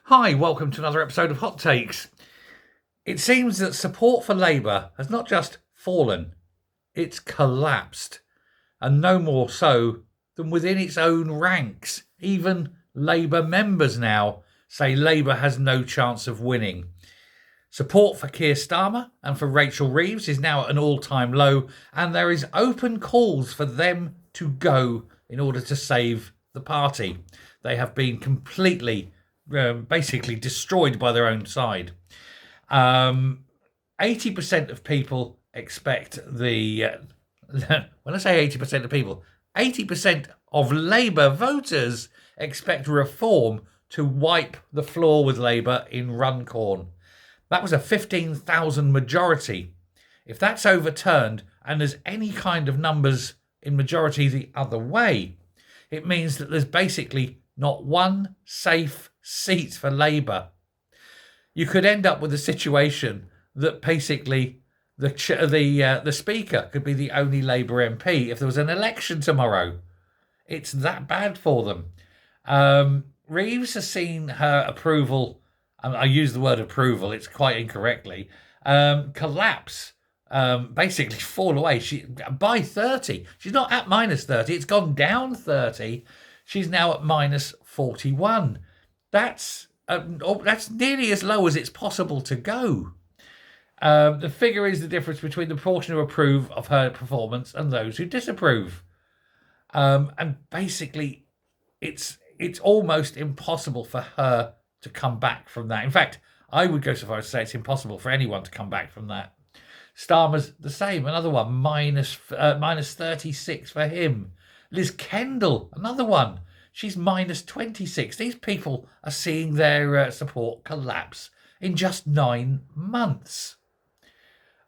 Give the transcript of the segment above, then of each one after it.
Hi, welcome to another episode of Hot Takes. It seems that support for Labour has not just fallen, it's collapsed. And no more so than within its own ranks. Even Labour members now say Labour has no chance of winning. Support for Keir Starmer and for Rachel Reeves is now at an all-time low, and there is open calls for them to go in order to save the party. They have been completely, basically destroyed by their own side. 80% of people expect the... when I say 80% of people, 80% of Labour voters expect reform to wipe the floor with Labour in Runcorn. That was a 15,000 majority. If that's overturned and there's any kind of numbers in majority the other way, it means that there's basically not one safe seat for Labour. You could end up with a situation that basically the Speaker could be the only Labour MP if there was an election tomorrow. It's that bad for them. Reeves has seen her approval, and I use the word approval, it's quite incorrectly, collapse, basically fall away. By 30. She's not at minus 30, it's gone down 30. She's now at minus 41. That's nearly as low as it's possible to go. The figure is the difference between the proportion who approve of her performance and those who disapprove. And basically, it's almost impossible for her to come back from that. In fact, I would go so far as to say it's impossible for anyone to come back from that. Starmer's the same, another one, minus 36 for him. Liz Kendall, another one. She's minus 26. These people are seeing their support collapse in just 9 months.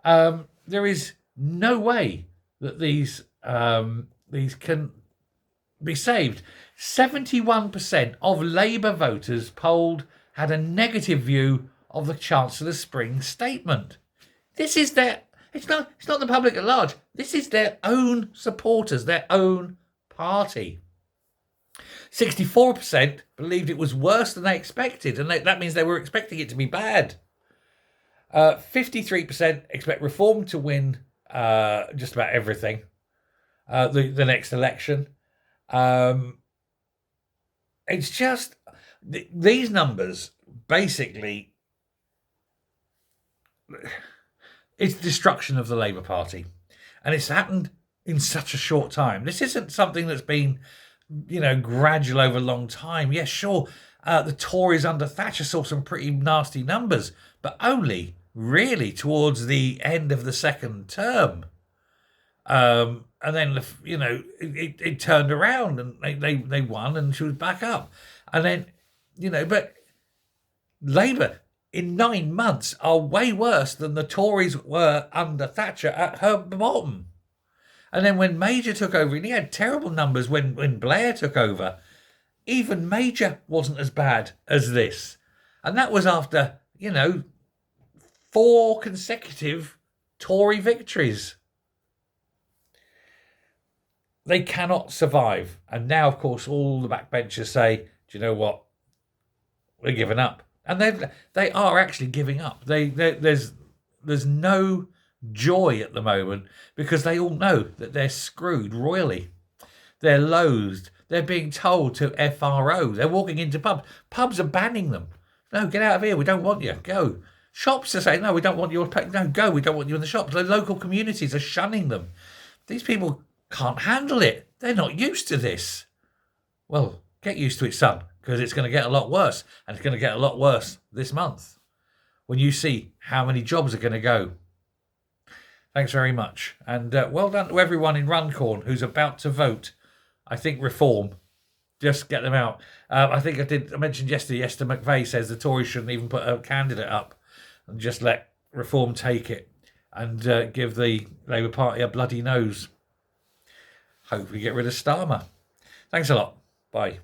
There is no way that these can be saved. 71% of Labour voters polled had a negative view of the Chancellor's spring statement. This is it's not the public at large. This is their own supporters, their own party. 64% believed it was worse than they expected, and that means they were expecting it to be bad. 53% expect Reform to win just about everything, the next election. It's just these numbers basically, it's destruction of the Labour Party, and it's happened in such a short time. This isn't something that's been, gradual over a long time. Yes, sure, the Tories under Thatcher saw some pretty nasty numbers, but only really towards the end of the second term. And then, it turned around and they won and she was back up. And then, but Labour in 9 months are way worse than the Tories were under Thatcher at her bottom. And then when Major took over, and he had terrible numbers when Blair took over, even Major wasn't as bad as this. And that was after, 4 consecutive Tory victories. They cannot survive. And now, of course, all the backbenchers say, do you know what? We're giving up. And they are actually giving up. There's no joy at the moment because they all know that they're screwed royally. They're loathed. They're being told to FRO. They're walking into pubs. Pubs are banning them. No, get out of here. We don't want you. Go. Shops are saying, no, we don't want you. No, go. We don't want you in the shops. The local communities are shunning them. These people can't handle it. They're not used to this. Well, get used to it, son, because it's going to get a lot worse. And it's going to get a lot worse this month when you see how many jobs are going to go. Thanks very much. And well done to everyone in Runcorn who's about to vote. I think Reform. Just get them out. I think I mentioned yesterday, Esther McVeigh says the Tories shouldn't even put a candidate up and just let Reform take it and give the Labour Party a bloody nose. Hope we get rid of Starmer. Thanks a lot. Bye.